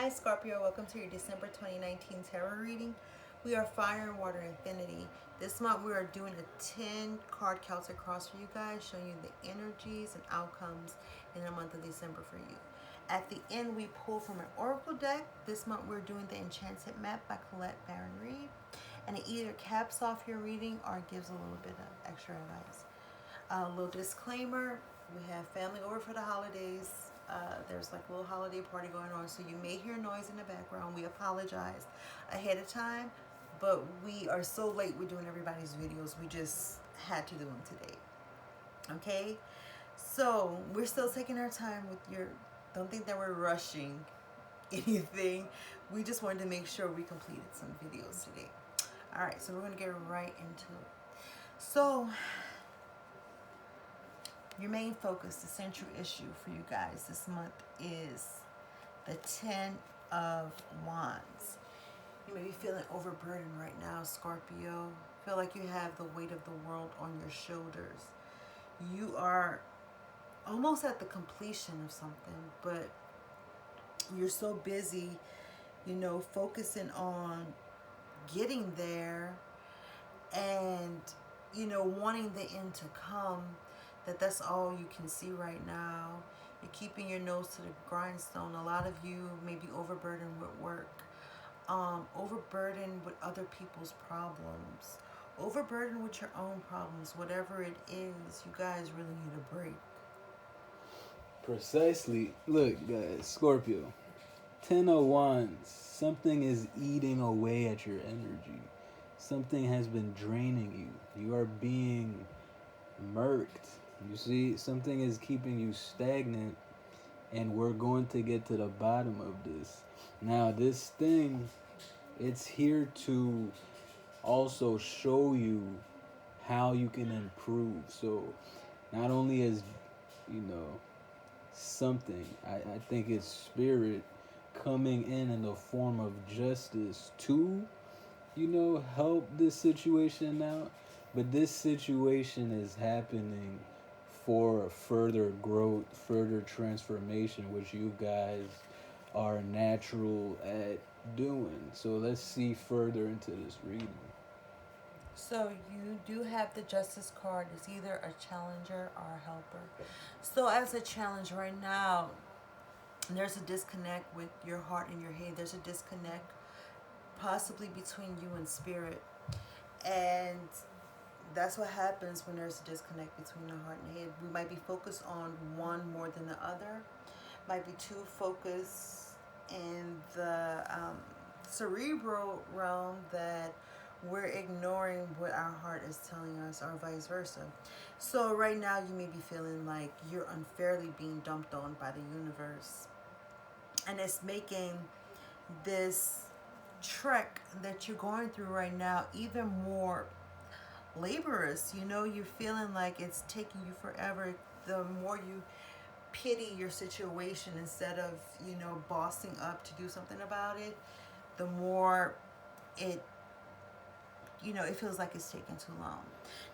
Hi Scorpio, welcome to your December 2019 tarot reading. We are Fire and Water Infinity. This month we are doing a 10 card Celtic cross for you guys, showing you the energies and outcomes in the month of December for you. At the end we pull from an oracle deck. This month we're doing the Enchanted Map by Colette Baron Reed. And it either caps off your reading or gives a little bit of extra advice. A little disclaimer, we have family over for the holidays. There's like a little holiday party going on, so you may hear noise in the background. We apologize ahead of time, but we are so late with doing everybody's videos. We just had to do them today. Okay? So we're still taking our time with your, don't think that we're rushing anything. We just wanted to make sure we completed some videos today. All right, so we're going to get right into it. So your main focus, the central issue for you guys this month is the 10 of Wands. You may be feeling overburdened right now, Scorpio. Feel like you have the weight of the world on your shoulders. You are almost at the completion of something, but you're so busy, focusing on getting there and, wanting the end to come, that's all you can see right now. You're keeping your nose to the grindstone. A lot of you may be overburdened with work, overburdened with other people's problems, overburdened with your own problems. Whatever it is, you guys really need a break. Precisely. Look, guys, Scorpio. 10 of Wands. Something is eating away at your energy. Something has been draining you. You are being murked. You see, something is keeping you stagnant, and we're going to get to the bottom of this. Now, this thing, it's here to also show you how you can improve. So, not only as, you know, something, I think it's spirit coming in the form of justice to, help this situation out. But this situation is happening for further growth, further transformation, which you guys are natural at doing. So let's see further into this reading. So you do have the Justice card. It's either a challenger or a helper. So as a challenge right now, there's a disconnect with your heart and your head. There's a disconnect possibly between you and spirit. And that's what happens when there's a disconnect between the heart and the head. We might be focused on one more than the other. Might be too focused in the cerebral realm that we're ignoring what our heart is telling us, or vice versa. So right now you may be feeling like you're unfairly being dumped on by the universe, and it's making this trek that you're going through right now even more laborious. You're feeling like it's taking you forever. The more you pity your situation instead of, bossing up to do something about it, the more it, it feels like it's taking too long.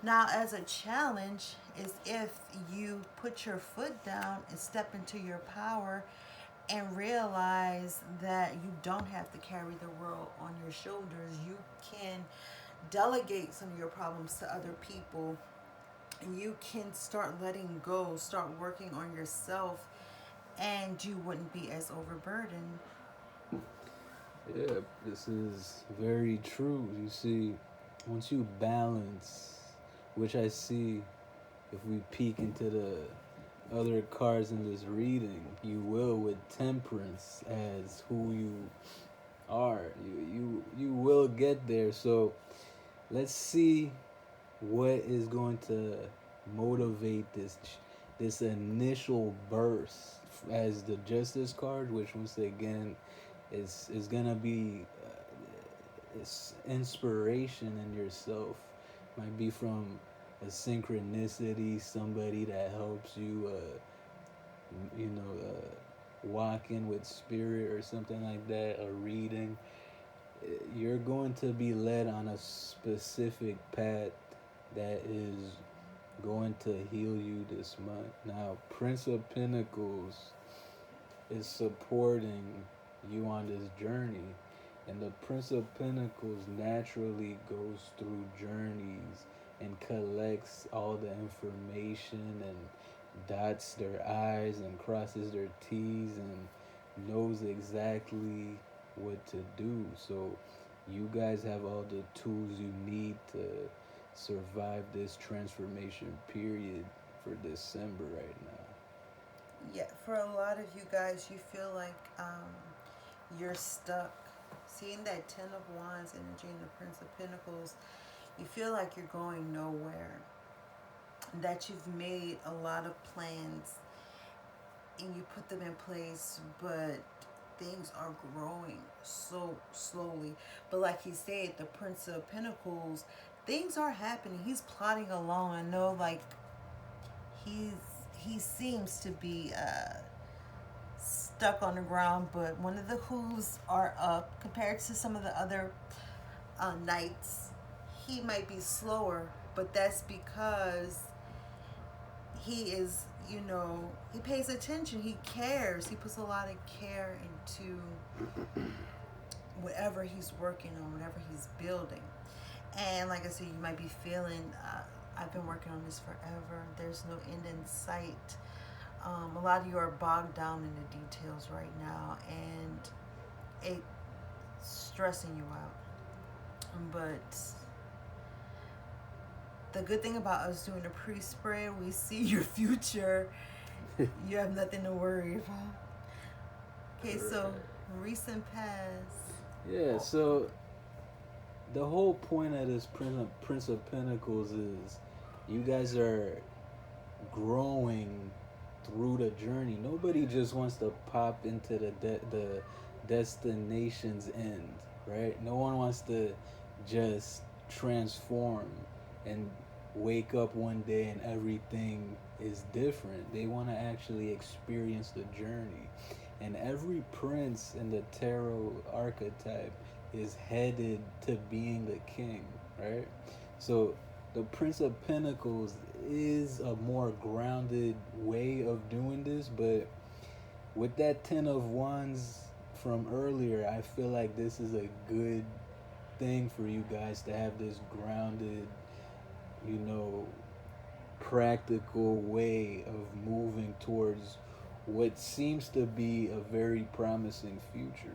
Now, as a challenge, is if you put your foot down and step into your power and realize that you don't have to carry the world on your shoulders. You can delegate some of your problems to other people, and you can start letting go, start working on yourself, and you wouldn't be as overburdened. Yeah, this is very true. You see, once you balance, which I see if we peek into the other cards in this reading, you will with temperance as who you are. You will get there. So let's see what is going to motivate this initial burst as the Justice card, which once again is gonna be it's inspiration in yourself. Might be from a synchronicity, somebody that helps you, walk in with spirit or something like that, a reading. You're going to be led on a specific path that is going to heal you this month. Now, Prince of Pentacles is supporting you on this journey. And the Prince of Pentacles naturally goes through journeys and collects all the information and dots their I's and crosses their T's and knows exactly what to do. So you guys have all the tools you need to survive this transformation period for December right now. Yeah, for a lot of you guys, you feel like you're stuck. Seeing that Ten of Wands energy and the Prince of Pentacles, you feel like you're going nowhere. That you've made a lot of plans and you put them in place, but things are growing so slowly. But like he said, the Prince of Pentacles, things are happening. He's plodding along. I know, like he's he seems to be stuck on the ground, but one of the hooves are up compared to some of the other knights. He might be slower, but that's because he is, he pays attention. He cares. He puts a lot of care into whatever he's working on, whatever he's building. And like I said, you might be feeling, I've been working on this forever. There's no end in sight. A lot of you are bogged down in the details right now, and it's stressing you out. But the good thing about us doing a pre-spread, we see your future. You have nothing to worry about. Okay, so recent past. Yeah, so the whole point of this Prince of Pentacles is you guys are growing through the journey. Nobody just wants to pop into the destination's end, right? No one wants to just transform and wake up one day and everything is different. They want to actually experience the journey. And every prince in the tarot archetype is headed to being the king, right? So the Prince of Pentacles is a more grounded way of doing this, but with that Ten of Wands from earlier, I feel like this is a good thing for you guys to have this grounded, you know, practical way of moving towards what seems to be a very promising future.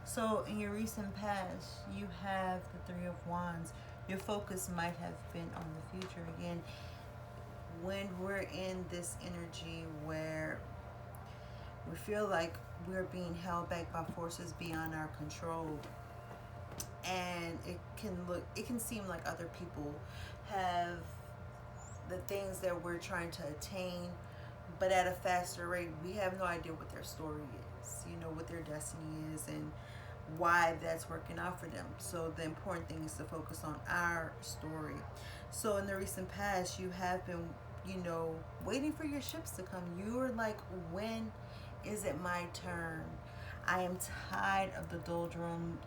So in your recent past, you have the Three of Wands. Your focus might have been on the future. Again, when we're in this energy where we feel like we're being held back by forces beyond our control, and it can seem like other people have the things that we're trying to attain, but at a faster rate. We have no idea what their story is, what their destiny is, and why that's working out for them. So the important thing is to focus on our story. So in the recent past, you have been, waiting for your ships to come. You're like, when is it my turn? I am tired of the doldrum,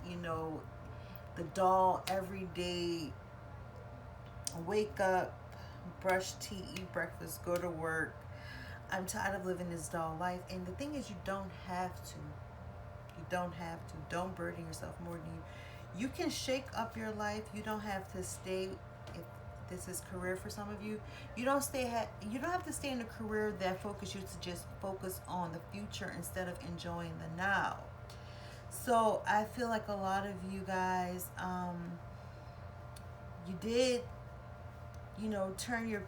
the dull every day. Wake up, brush teeth, eat breakfast, go to work. I'm tired of living this dull life. And the thing is, you don't have to. You don't have to. Don't burden yourself more than you can shake up your life. You don't have to stay. If this is career for some of you, you don't have to stay in a career that focuses you to just focus on the future instead of enjoying the now. So I feel like a lot of you guys, you did, turn your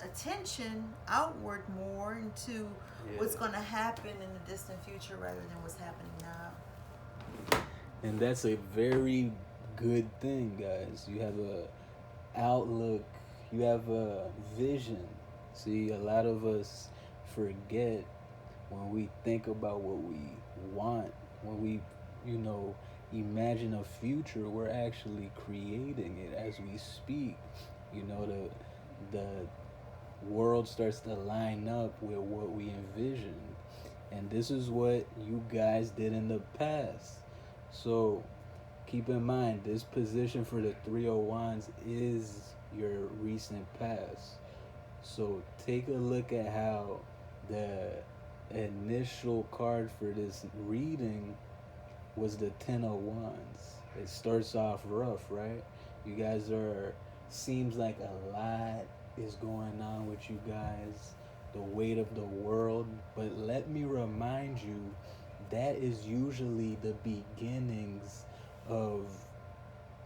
attention outward more into what's going to happen in the distant future rather than what's happening now. And that's a very good thing, guys. You have a outlook, you have a vision. See, a lot of us forget when we think about what we want, when we, imagine a future, we're actually creating it as we speak. The world starts to line up with what we envision. And this is what you guys did in the past. So keep in mind, this position for the Three of Wands is your recent past. So take a look at how the initial card for this reading was the Ten of Wands. It starts off rough, right? You guys are, seems like a lot is going on with you guys, the weight of the world. But let me remind you, that is usually the beginnings of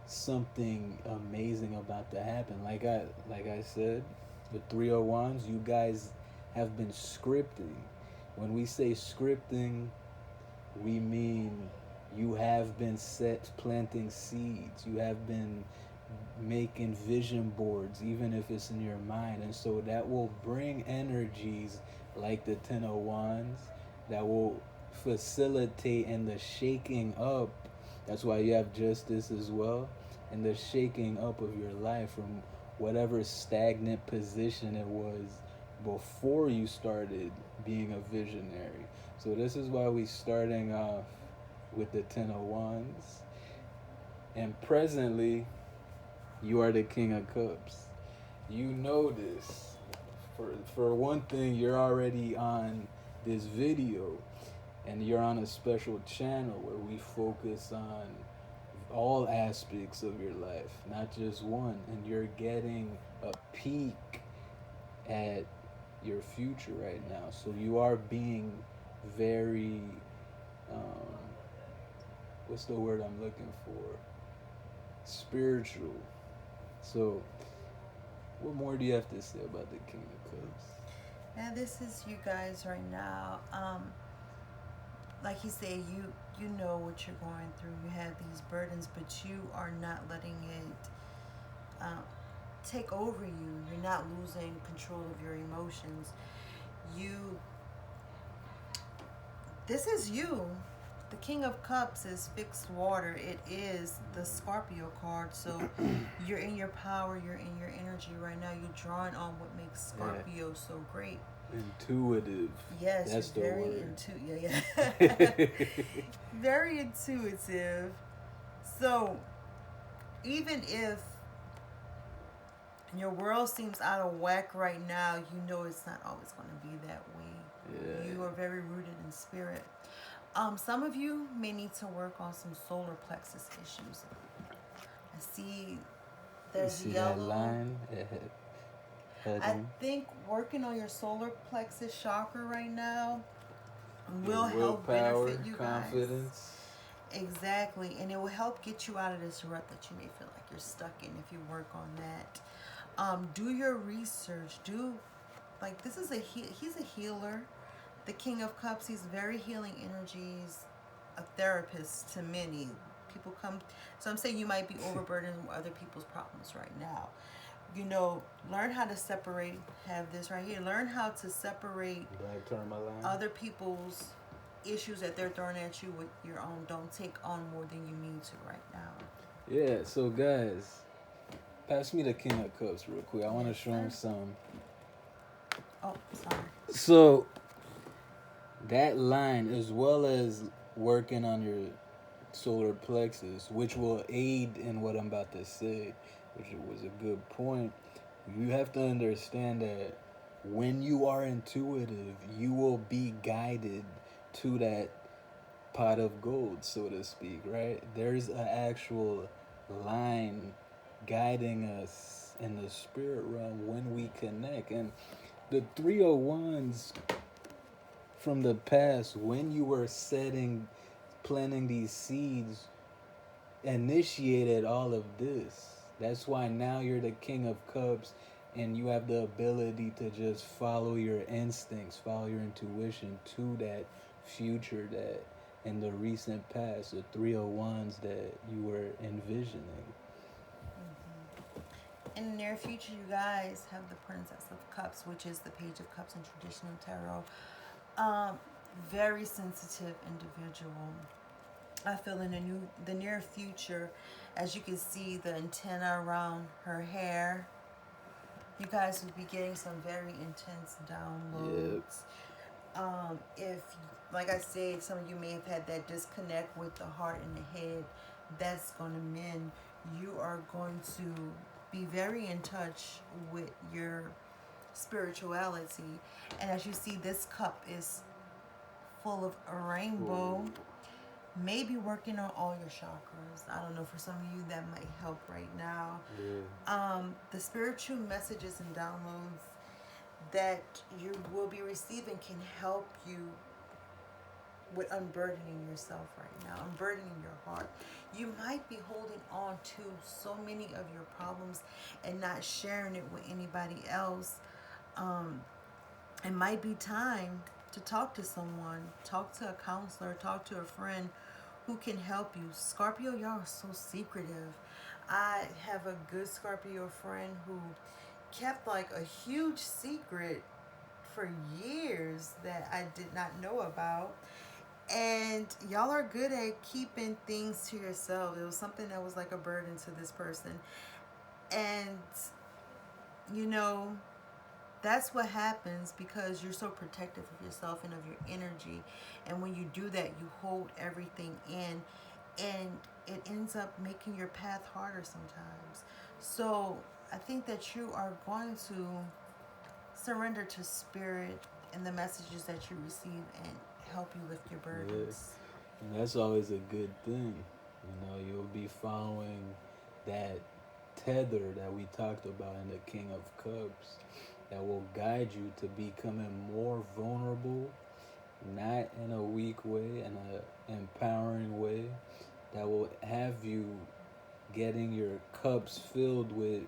something amazing about to happen. Like I said, the Three of Wands, you guys have been scripting. When we say scripting, we mean you have been set planting seeds. You have been making vision boards, even if it's in your mind. And so that will bring energies like the Ten of Wands that will facilitate in the shaking up. That's why you have justice as well. And the shaking up of your life from whatever stagnant position it was before you started being a visionary. So this is why we starting off with the Ten of Wands. And presently, you are the King of Cups. You know this. For one thing, you're already on this video, and you're on a special channel where we focus on all aspects of your life, not just one. And you're getting a peek at your future right now. So you are being very, um, what's the word I'm looking for? Spiritual. So, what more do you have to say about the King of Cups? Now this is you guys right now. Like he said, you know what you're going through. You have these burdens, but you are not letting it take over you. You're not losing control of your emotions. You. This is you. The King of Cups is fixed water. It is the Scorpio card. So you're in your power. You're in your energy right now. You're drawing on what makes Scorpio so great. Intuitive. Yes, that's the very word. Yeah. Very intuitive. So even if your world seems out of whack right now, you know it's not always going to be that way. Yeah. You are very rooted in spirit. Some of you may need to work on some solar plexus issues. I see there's you see yellow. that line? I think working on your solar plexus chakra right now will help benefit you confidence. Guys. Exactly, and it will help get you out of this rut that you may feel like you're stuck in if you work on that. Do your research. This is he's a healer. The King of Cups, he's very healing energies, a therapist to many. People come, so I'm saying you might be overburdened with other people's problems right now. Learn how to separate, have this right here, learn how to separate Black tourmaline. Other people's issues that they're throwing at you with your own. Don't take on more than you need to right now. Yeah, so guys, pass me the King of Cups real quick. I want to show him some. Oh, sorry. So, that line, as well as working on your solar plexus, which will aid in what I'm about to say, which was a good point. You have to understand that when you are intuitive, you will be guided to that pot of gold, so to speak, right? There's an actual line guiding us in the spirit realm when we connect. And the 301s from the past, when you were planting these seeds, initiated all of this. That's why now you're the King of Cups, and you have the ability to just follow your instincts, follow your intuition to that future that in the recent past, the 301s that you were envisioning. In the near future, you guys have the Princess of Cups, which is the Page of Cups in traditional tarot. Very sensitive individual. I feel in the near future, as you can see the antenna around her hair, you guys will be getting some very intense downloads. Yep. If, like I said, some of you may have had that disconnect with the heart and the head, that's going to mend. You are going to be very in touch with your spirituality. And as you see, this cup is full of a rainbow. Maybe working on all your chakras. I don't know, for some of you that might help right now. Yeah. The spiritual messages and downloads that you will be receiving can help you with unburdening yourself right now, unburdening your heart. You might be holding on to so many of your problems and not sharing it with anybody else. Um, it might be time to talk to someone, talk to a counselor, talk to a friend who can help you. Scorpio, y'all are so secretive. I have a good Scorpio friend who kept like a huge secret for years that I did not know about. And y'all are good at keeping things to yourself. It was something that was like a burden to this person. And, you know, that's what happens because you're so protective of yourself and of your energy. And when you do that, you hold everything in, and it ends up making your path harder sometimes. So I think that you are going to surrender to spirit and the messages that you receive and help you lift your Yeah. burdens. And that's always a good thing. You'll be following that tether that we talked about in the King of Cups that will guide you to becoming more vulnerable, not in a weak way, in a empowering way, that will have you getting your cups filled with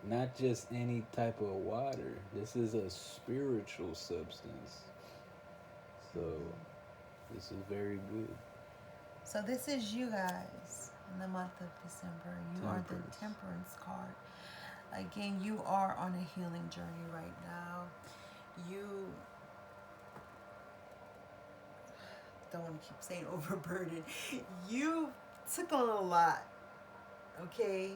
not just any type of water. This is a spiritual substance. So this is very good. So this is you guys in the month of December. You are the Temperance. Temperance card. Again, you are on a healing journey right now. You don't want to keep saying overburdened. You took on a lot, okay?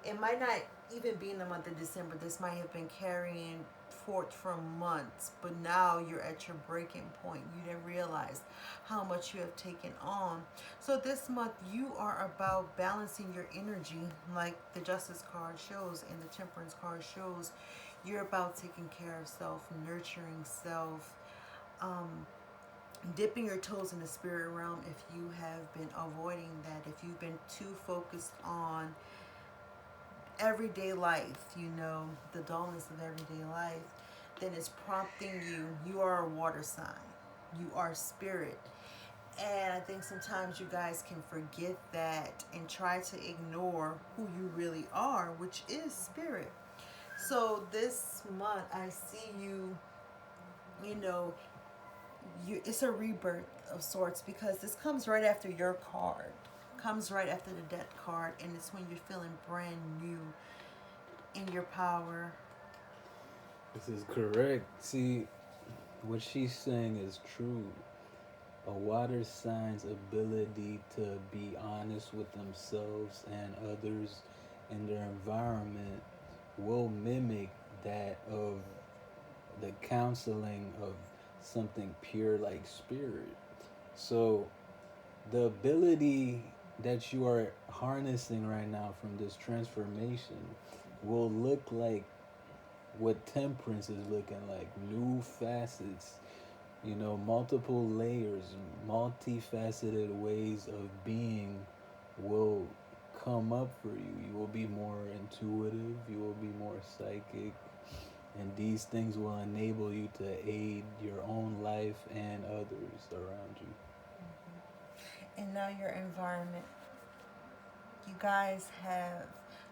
It might not even be in the month of December. This might have been carrying forth for months, but now you're at your breaking point. You didn't realize how much you have taken on. So this month you are about balancing your energy, like the Justice card shows and the Temperance card shows. You're about taking care of self, nurturing self, um, dipping your toes in the spirit realm if you have been avoiding that, if you've been too focused on everyday life, the dullness of everyday life, then it's prompting you. You are a water sign, you are spirit. And I think sometimes you guys can forget that and try to ignore who you really are, which is spirit. So this month, I see you, you know, it's a rebirth of sorts because this comes right after your card, comes right after the death card, and it's when you're feeling brand new in your power. This is correct. See, what she's saying is true. A water sign's ability to be honest with themselves and others and their environment will mimic that of the counseling of something pure like spirit. So the ability that you are harnessing right now from this transformation will look like what temperance is looking like, new facets, multiple layers, multifaceted ways of being will come up for you. You will be more intuitive, you will be more psychic, and these things will enable you to aid your own life and others around you. And now your environment. You guys have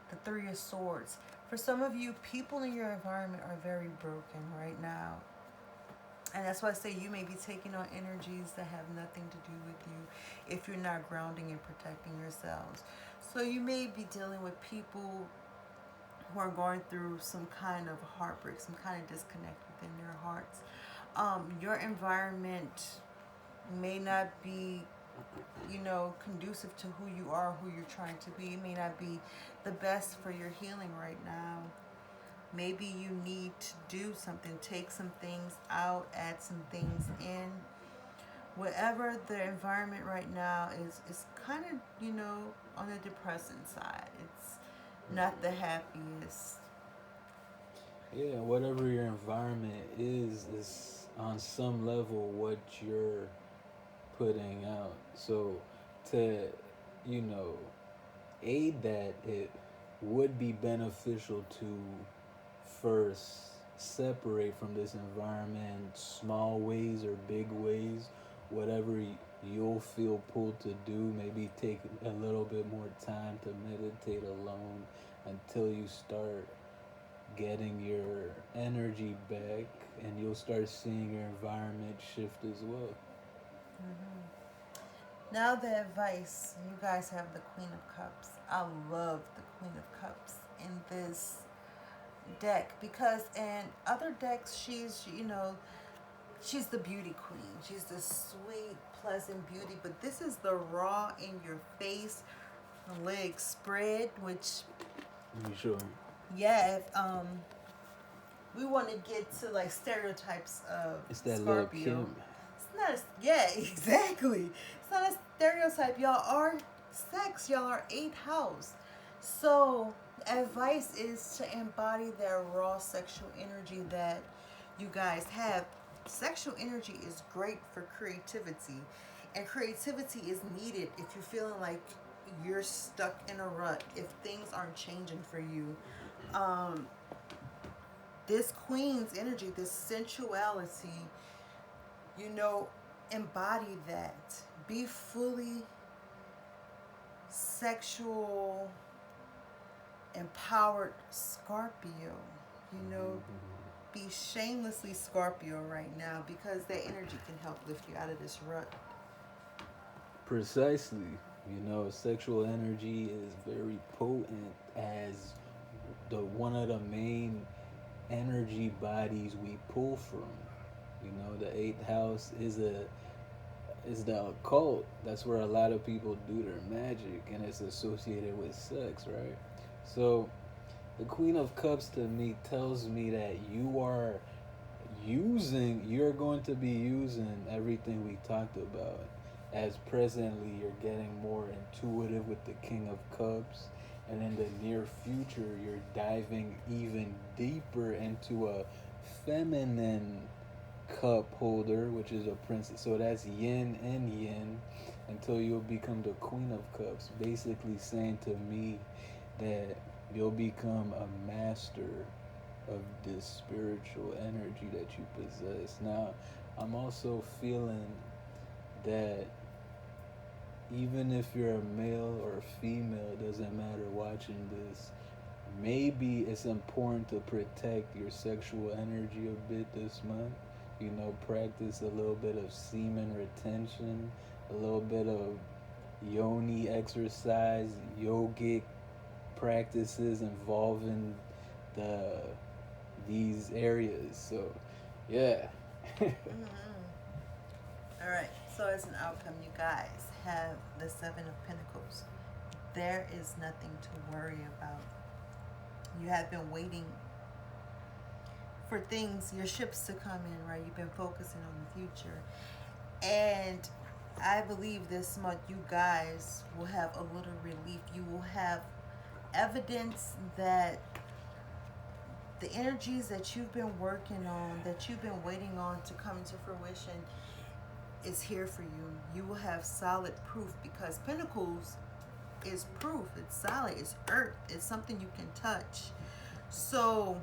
the Three of Swords. For some of you, people in your environment are very broken right now. And that's why I say you may be taking on energies that have nothing to do with you if you're not grounding and protecting yourselves. So you may be dealing with people who are going through some kind of heartbreak, some kind of disconnect within their hearts. Your environment may not be, conducive to who you are, who you're trying to be. It may not be the best for your healing right now. Maybe you need to do something, take some things out, add some things in. Whatever the environment right now is kind of, on the depressing side. It's not the happiest. Yeah, whatever your environment is on some level what you're putting out. So to, you know, aid that, it would be beneficial to first separate from this environment, small ways or big ways, whatever you'll feel pulled to do. Maybe take a little bit more time to meditate alone until you start getting your energy back, and you'll start seeing your environment shift as well. Hmm. Now the advice, you guys have the Queen of Cups. I love the Queen of Cups in this deck because in other decks she's the beauty queen. She's the sweet, pleasant beauty, but this is the raw in your face, legs spread, which You sure? yeah, if we want to get to like stereotypes of It's that little Scorpio. Kim. It's not a, yeah, exactly. It's not a stereotype. Y'all are sex. Y'all are eighth house. So advice is to embody that raw sexual energy that you guys have. Sexual energy is great for creativity, and creativity is needed if you're feeling like you're stuck in a rut, if things aren't changing for you. Um, this queen's energy, this sensuality, you know, embody that. Be fully sexual, empowered Scorpio. You know, be shamelessly Scorpio right now because that energy can help lift you out of this rut. Precisely. You know, sexual energy is very potent as the one of the main energy bodies we pull from. You know, the eighth house is the occult. That's where a lot of people do their magic, and it's associated with sex, right? So the Queen of Cups to me tells me that you're going to be using everything we talked about, as presently you're getting more intuitive with the King of Cups, and in the near future you're diving even deeper into a feminine cup holder, which is a princess. So that's yin and yin until you'll become the Queen of Cups, basically saying to me that you'll become a master of this spiritual energy that you possess. Now, I'm also feeling that even if you're a male or a female, it doesn't matter watching this. Maybe it's important to protect your sexual energy a bit this month. You know, practice a little bit of semen retention, a little bit of yoni exercise, yogic practices involving the these areas. So, yeah. Mm-hmm. All right. So as an outcome, you guys have the Seven of Pentacles. There is nothing to worry about. You have been waiting for things, your ships to come in, right? You've been focusing on the future. And I believe this month you guys will have a little relief. You will have evidence that the energies that you've been working on, that you've been waiting on to come to fruition, is here for you. You will have solid proof because Pentacles is proof. It's solid. It's earth. It's something you can touch. So,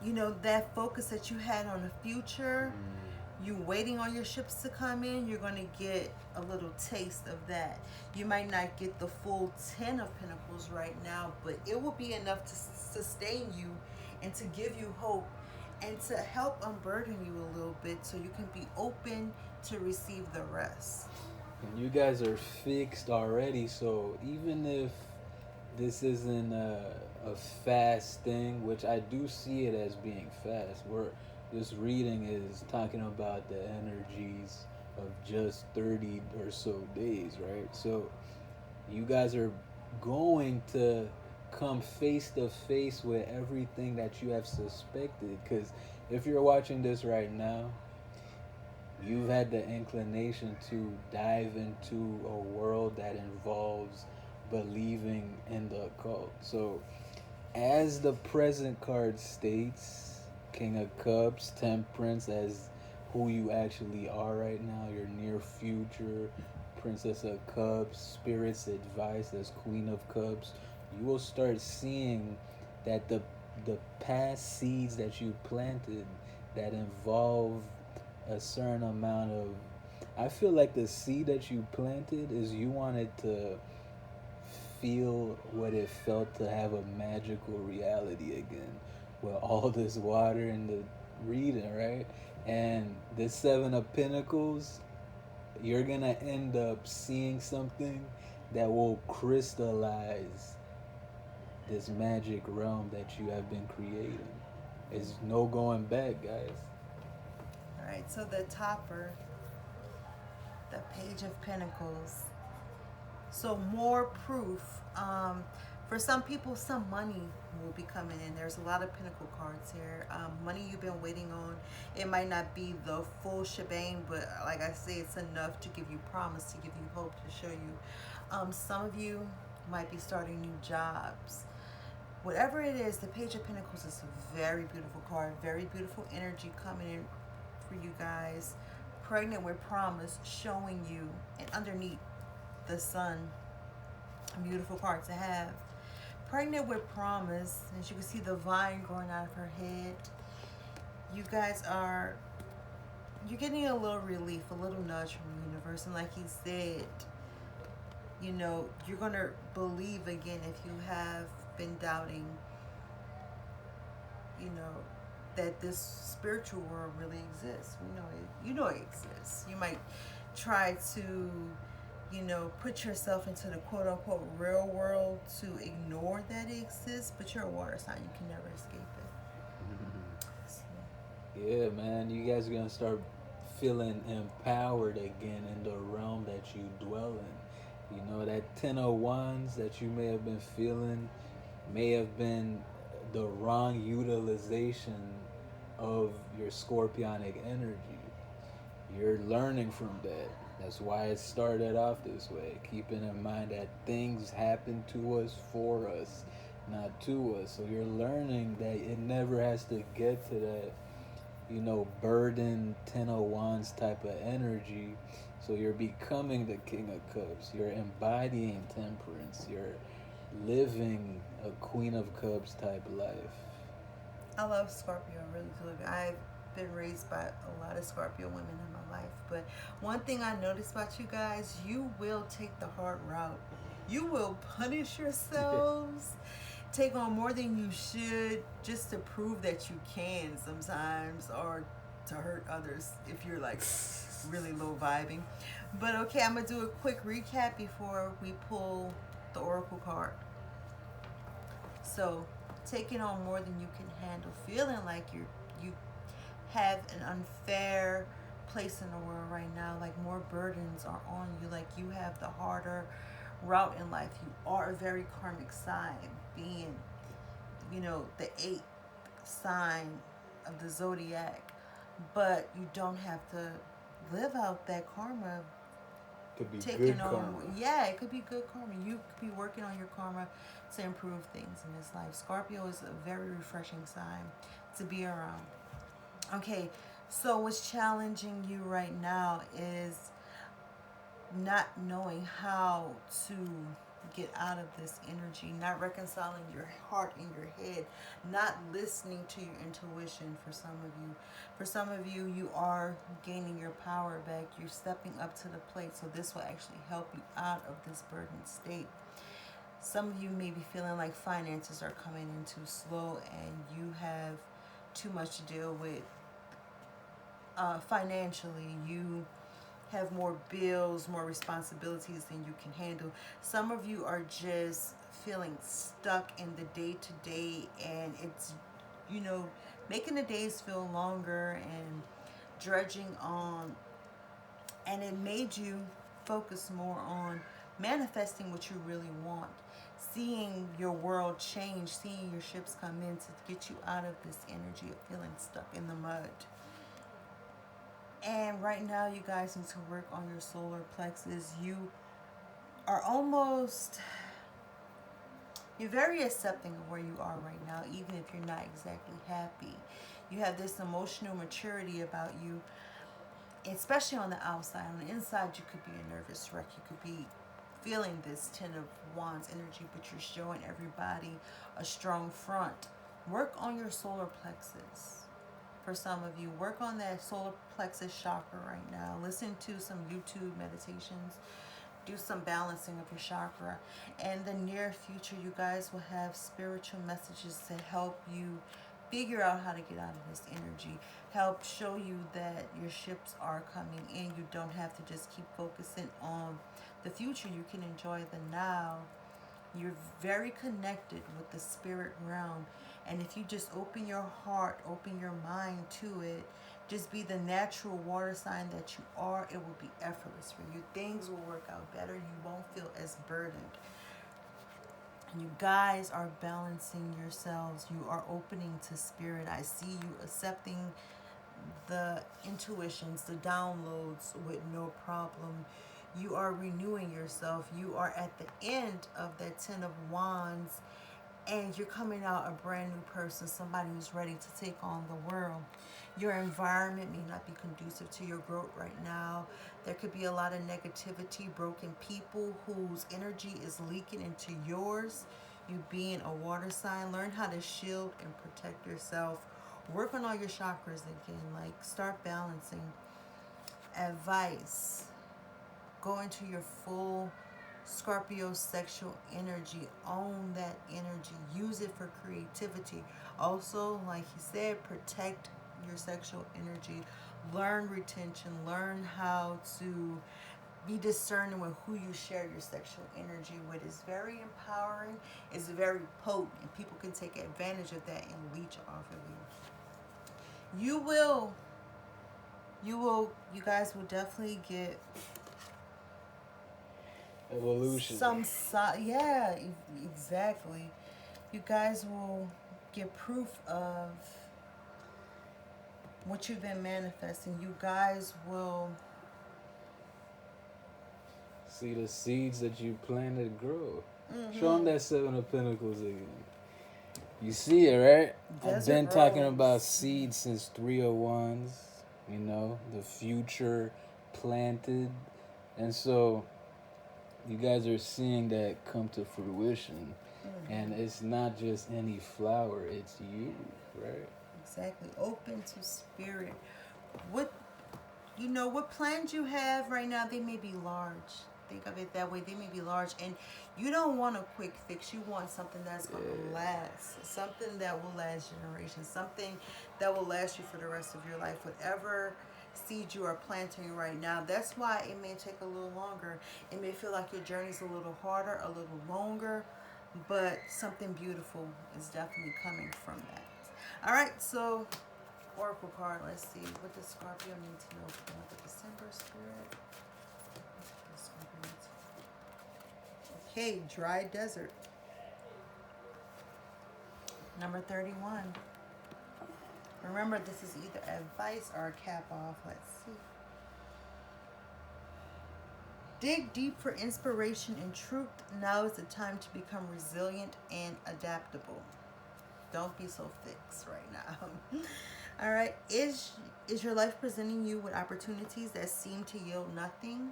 you know, that focus that you had on the future, you waiting on your ships to come in, you're going to get a little taste of that. You might not get the full 10 of Pentacles right now, but it will be enough to sustain you and to give you hope and to help unburden you a little bit so you can be open to receive the rest. And you guys are fixed already, so even if this isn't a fast thing, which I do see it as being fast, where this reading is talking about the energies of just 30 or so days, right? So you guys are going to come face to face with everything that you have suspected. Because if you're watching this right now, you've had the inclination to dive into a world that involves believing in the occult. So As the present card states, King of Cups, Temperance, as who you actually are right now, your near future, Princess of Cups, Spirit's advice as Queen of Cups, you will start seeing that the past seeds that you planted that involve a certain amount of, I feel like the seed that you planted is you wanted to feel what it felt to have a magical reality again with all this water and the reading, right? And this Seven of Pentacles, you're gonna end up seeing something that will crystallize this magic realm that you have been creating. There's no going back, guys. All right, so the topper, the Page of Pentacles. So more proof. For some people, some money will be coming in. There's a lot of Pentacle cards here. Money you've been waiting on. It might not be the full shebang, but like I say, it's enough to give you promise, to give you hope, to show you. Some of you might be starting new jobs. Whatever it is, the Page of Pentacles is a very beautiful card. Very beautiful energy coming in for you guys. Pregnant with promise, showing you, and underneath the sun, a beautiful card to have. Pregnant with promise, as you can see the vine growing out of her head. You guys are, you're getting a little relief, a little nudge from the universe. And like he said, you know, you're going to believe again if you have been doubting, you know, that this spiritual world really exists. You know it exists. You might try to, you know, put yourself into the quote unquote real world to ignore that it exists, but you're a water sign. You can never escape it. So, Yeah, man, you guys are gonna start feeling empowered again in the realm that you dwell in. You know, that 10 of Wands that you may have been feeling may have been the wrong utilization of your scorpionic energy. You're learning from that. That's why it started off this way. Keeping in mind that things happen to us for us, not to us. So you're learning that it never has to get to that, you know, burden 10 of Wands type of energy. So you're becoming the King of Cups. You're embodying temperance. You're living a Queen of Cups type life. I love Scorpio, I really do. I've been raised by a lot of Scorpio women in my life. But one thing I noticed about you guys, you will take the hard route. You will punish yourselves, take on more than you should, just to prove that you can sometimes, or to hurt others if you're like really low vibing. But okay, I'm gonna do a quick recap before we pull the Oracle card. So, taking on more than you can handle, feeling like you have an unfair place in the world right now, like more burdens are on you, like you have the harder route in life. You are a very karmic sign, being, you know, the eighth sign of the zodiac, but you don't have to live out that karma. Could be Taking good on, karma. yeah, it could be good karma. You could be working on your karma to improve things in this life. Scorpio is a very refreshing sign to be around. Okay, so what's challenging you right now is not knowing how to get out of this energy, not reconciling your heart and your head, not listening to your intuition. For some of you, you are gaining your power back. You're stepping up to the plate, so this will actually help you out of this burdened state. Some of you may be feeling like finances are coming in too slow and you have too much to deal with financially. You have more bills, more responsibilities than you can handle. Some of you are just feeling stuck in the day to day, and it's, you know, making the days feel longer and drudging on. And it made you focus more on manifesting what you really want, seeing your world change, seeing your ships come in to get you out of this energy of feeling stuck in the mud. And right now, you guys need to work on your solar plexus. You are almost You're very accepting of where you are right now, even if you're not exactly happy. You have this emotional maturity about you, especially on the outside. On the inside, you could be a nervous wreck. You could be feeling this Ten of Wands energy, but you're showing everybody a strong front. Work on your solar plexus. For some of you, work on that solar plexus chakra right now. Listen to some YouTube meditations. Do some balancing of your chakra. In the near future, you guys will have spiritual messages to help you figure out how to get out of this energy. Help show you that your ships are coming in. You don't have to just keep focusing on the future. You can enjoy the now. You're very connected with the spirit realm. And if you just open your heart, open your mind to it, just be the natural water sign that you are, it will be effortless for you. Things will work out better. You won't feel as burdened. You guys are balancing yourselves. You are opening to spirit. I see you accepting the intuitions, the downloads with no problem. You are renewing yourself. You are at the end of that Ten of Wands, and you're coming out a brand new person, somebody who's ready to take on the world. Your environment may not be conducive to your growth right now. There could be a lot of negativity, broken people whose energy is leaking into yours. You being a water sign, learn how to shield and protect yourself. Work on all your chakras again, like start balancing. Advice: go into your full Scorpio sexual energy. Own that energy. Use it for creativity. Also, like he said, protect your sexual energy. Learn retention. Learn how to be discerning with who you share your sexual energy with. It's very empowering. It's very potent. And people can take advantage of that and leech off of you. You guys will definitely get Evolution. yeah, exactly. You guys will get proof of what you've been manifesting. You guys will See the seeds that you planted grow. Show them mm-hmm. that Seven of Pentacles again. You see it, right? I've Desert been talking about rose. seeds since 301s, you know, the future planted. And so you guys are seeing that come to fruition. Mm-hmm. And it's not just any flower, it's you, right? Exactly. Open to spirit. What what plans you have right now, they may be large. Think of it that way. They may be large, and you don't want a quick fix. You want something that's going to last, something that will last generations, something that will last you for the rest of your life. Whatever seed you are planting right now, that's why it may take a little longer. It may feel like your journey's a little harder, a little longer, but something beautiful is definitely coming from that. All right, so Oracle card. Let's see. What does Scorpio need to know for the December spirit? Okay, dry desert. Number 31. Remember, this is either advice or a cap off. Let's see. Dig deep for inspiration and truth. Now is the time to become resilient and adaptable. Don't be so fixed right now. All right. Is your life presenting you with opportunities that seem to yield nothing?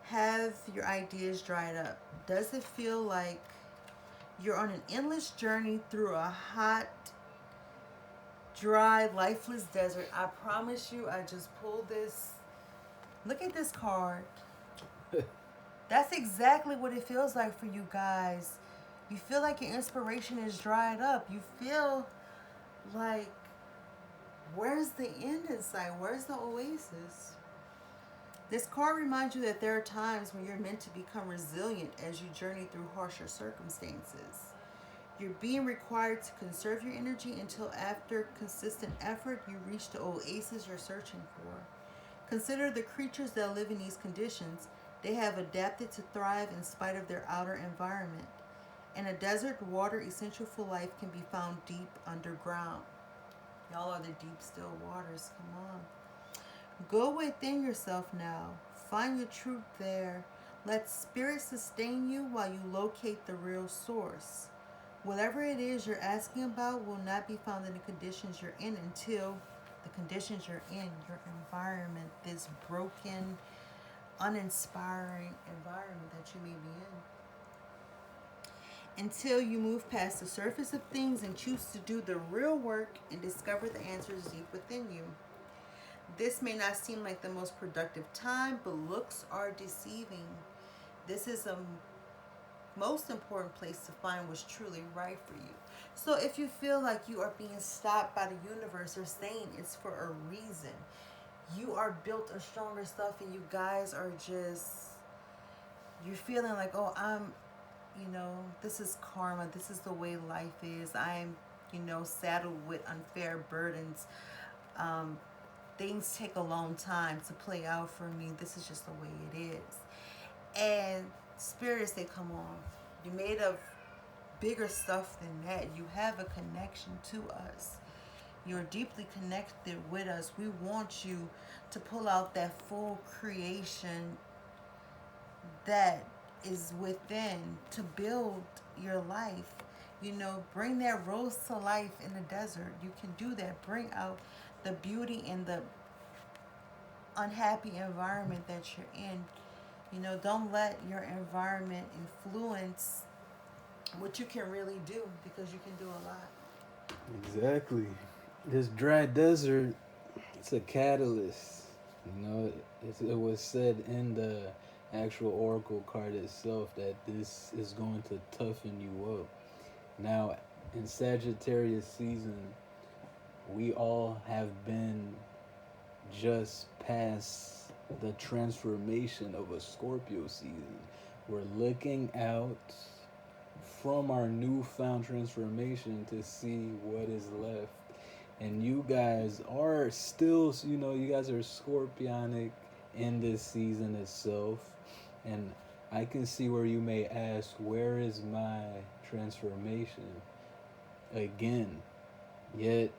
Have your ideas dried up? Does it feel like you're on an endless journey through a hot, dry, lifeless desert? I promise you, I just pulled this. Look at this card. That's exactly what it feels like for you guys. You feel like your inspiration is dried up. You feel like, where's the end in sight? Where's the oasis? This card reminds you that there are times when you're meant to become resilient as you journey through harsher circumstances. You're being required to conserve your energy until after consistent effort you reach the oasis you're searching for. Consider the creatures that live in these conditions. They have adapted to thrive in spite of their outer environment. In a desert, water essential for life can be found deep underground. Y'all are the deep, still waters. Come on. Go within yourself now. Find your truth there. Let spirit sustain you while you locate the real source. Whatever it is you're asking about will not be found in the conditions you're in until the conditions you're in, your environment, this broken, uninspiring environment that you may be in. Until you move past the surface of things and choose to do the real work and discover the answers deep within you. This may not seem like the most productive time, but looks are deceiving. This is a most important place to find what's truly right for you. So if you feel like you are being stopped by the universe, or saying it's for a reason. You are built of stronger stuff, and you guys are just, you're feeling like, oh, this is karma. This is the way life is. I'm, saddled with unfair burdens. Things take a long time to play out for me. This is just the way it is. And spirits, they come on. You're made of bigger stuff than that. You have a connection to us. You're deeply connected with us. We want you to pull out that full creation that is within to build your life. Bring that rose to life in the desert. You can do that. Bring out the beauty in the unhappy environment that you're in. Don't let your environment influence what you can really do, because you can do a lot. Exactly. This dry desert, it's a catalyst. It was said in the actual oracle card itself that this is going to toughen you up. Now, in Sagittarius season, we all have been just past the transformation of a Scorpio season. We're looking out from our newfound transformation to see what is left. And you guys are still, you guys are scorpionic in this season itself. And I can see where you may ask, where is my transformation? Again, yet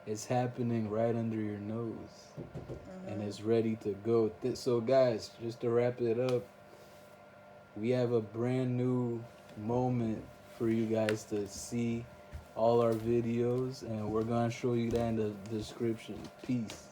it's happening right under your nose. And it's ready to go. So, guys, just to wrap it up, we have a brand new moment for you guys to see all our videos, and we're going to show you that in the description. Peace.